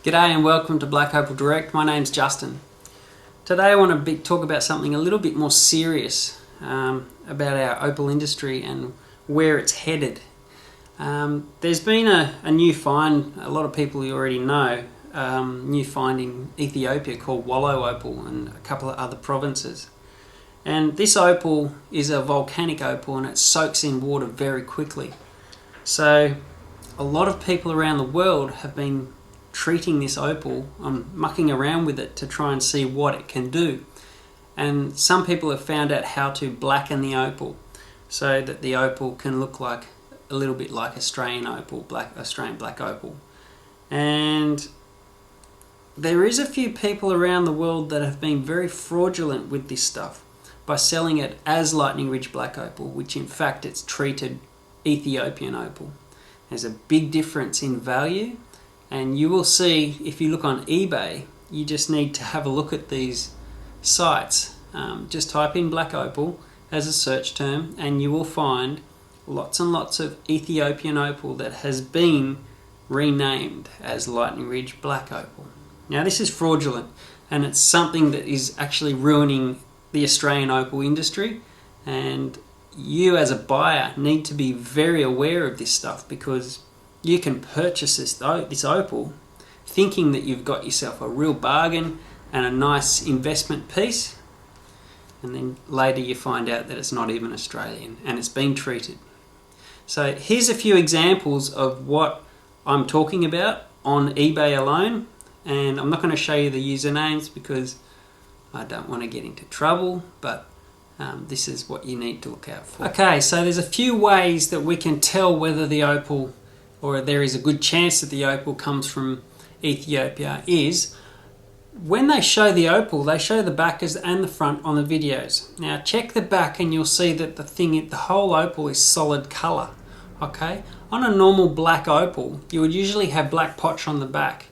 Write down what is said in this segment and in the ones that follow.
G'day and welcome to Black Opal Direct. My name's Justin. Today I want to talk about something a little bit more serious about our opal industry and where it's headed. There's been a new find, a lot of people you already know, new find in Ethiopia called Wallow Opal and a couple of other provinces. And this opal is a volcanic opal and it soaks in water very quickly. So a lot of people around the world have been treating this opal and mucking around with it to try and see what it can do. And some people have found out how to blacken the opal so that the opal can look like a little bit like Australian opal, Australian black opal. And there is a few people around the world that have been very fraudulent with this stuff by selling it as Lightning Ridge black opal, which in fact it's treated Ethiopian opal. There's a big difference in value. And you will see, if you look on eBay, you just need to have a look at these sites. Just type in black opal as a search term and you will find lots and lots of Ethiopian opal that has been renamed as Lightning Ridge black opal. Now this is fraudulent and it's something that is actually ruining the Australian opal industry, and you as a buyer need to be very aware of this stuff, because you can purchase this opal thinking that you've got yourself a real bargain and a nice investment piece, and then later you find out that it's not even Australian and it's been treated. So here's a few examples of what I'm talking about on eBay alone, and I'm not going to show you the usernames because I don't want to get into trouble, but this is what you need to look out for. Okay, so there's a few ways that we can tell whether the opal, or there is a good chance that the opal comes from Ethiopia, is when they show the opal, they show the back and the front on the videos. Now check the back and you'll see that the whole opal is solid colour. Okay, on a normal black opal, you would usually have black potch on the back.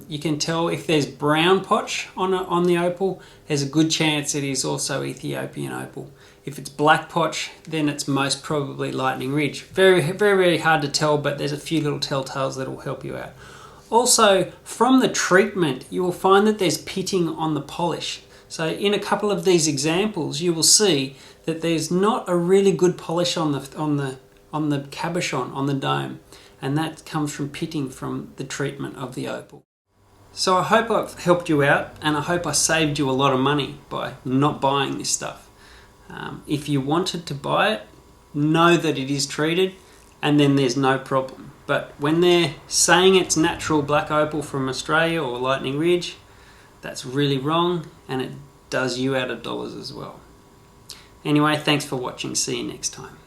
You can tell if there's brown potch on the opal, there's a good chance it is also Ethiopian opal. If it's black potch, then it's most probably Lightning Ridge. Very, very, very hard to tell, but there's a few little telltales that will help you out. Also, from the treatment, you will find that there's pitting on the polish. So in a couple of these examples, you will see that there's not a really good polish on the cabochon, on the dome, and that comes from pitting from the treatment of the opal. So I hope I've helped you out, and I hope I saved you a lot of money by not buying this stuff. If you wanted to buy it, know that it is treated, and then there's no problem. But when they're saying it's natural black opal from Australia or Lightning Ridge, that's really wrong, and it does you out of dollars as well. Anyway, thanks for watching. See you next time.